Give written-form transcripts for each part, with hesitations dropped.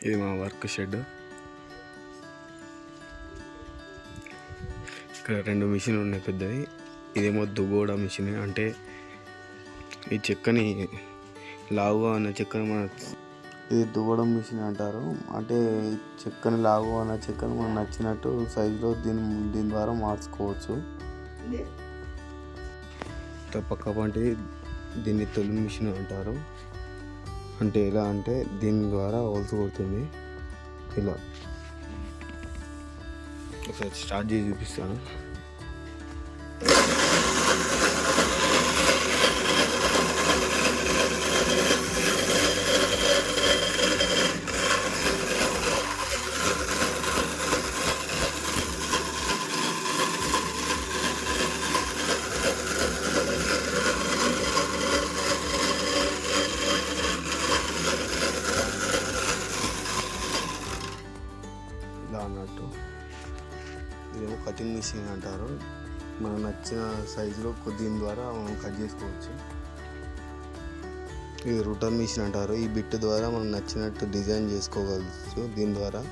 ఇది మా work shed. ఇక్కడ 2 మిషన్లు ఉన్నాయి పెద్దవి. ఇదేమో దువ్వడం మిషన్, అంటే ఈ చెక్కని లావుగా ఉన్న చెక్కని ఇది దువ్వడం మిషన్ అంటారు. అంటే చెక్కని లావుగా ఉన్న చెక్కని మనం నచ్చినట్టు సైజులో దీని ద్వారా మార్చుకోవచ్చు. పక్క పంటి దీన్ని తొలి మిషన్ అంటారు. అంటే ఎలా అంటే దీని ద్వారా హోల్స్ కొడుతుంది. ఇలా ఒకసారి స్టార్ట్ చేసి చూపిస్తాను. ఇలా అన్నట్టు ఇదేమో కటింగ్ మిషన్ అంటారు. మనకు నచ్చిన సైజులో దీని ద్వారా మనం కట్ చేసుకోవచ్చు. ఇది రూటర్ మిషన్ అంటారు. ఈ బిట్ ద్వారా మనం నచ్చినట్టు డిజైన్ చేసుకోవచ్చు. దీని ద్వారా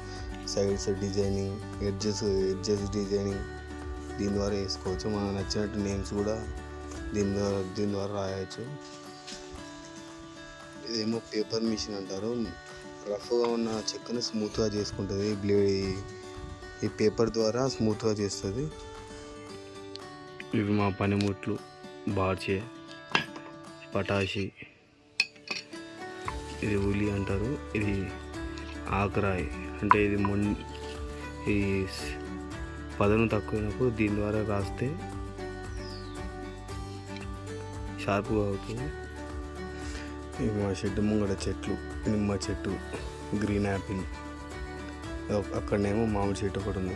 సైడ్స్ డిజైనింగ్, ఎడ్జెస్ డిజైనింగ్ దీని ద్వారా వేసుకోవచ్చు. మనకు నచ్చినట్టు నేమ్స్ కూడా దీని ద్వారా రాయవచ్చు. ఇదేమో పేపర్ మిషన్ అంటారు. రఫ్గా ఉన్న చెక్కను స్మూత్గా చేసుకుంటుంది. ఈ పేపర్ ద్వారా స్మూత్గా చేస్తుంది. ఇవి మా పనిముట్లు: బార్చే, పటాషి, ఇది ఉలి అంటారు. ఇది ఆకరాయి, అంటే ఇది ఈ పదను తక్కువైనప్పుడు దీని ద్వారా రాస్తే షార్ప్గా అవుతుంది. ఇవి మా షెడ్ ముంగడ చెట్లు: నిమ్మ చెట్టు, గ్రీన్ యాపిల్, అక్కడనేమో మామిడి చెట్టు ఒకటి ఉంది.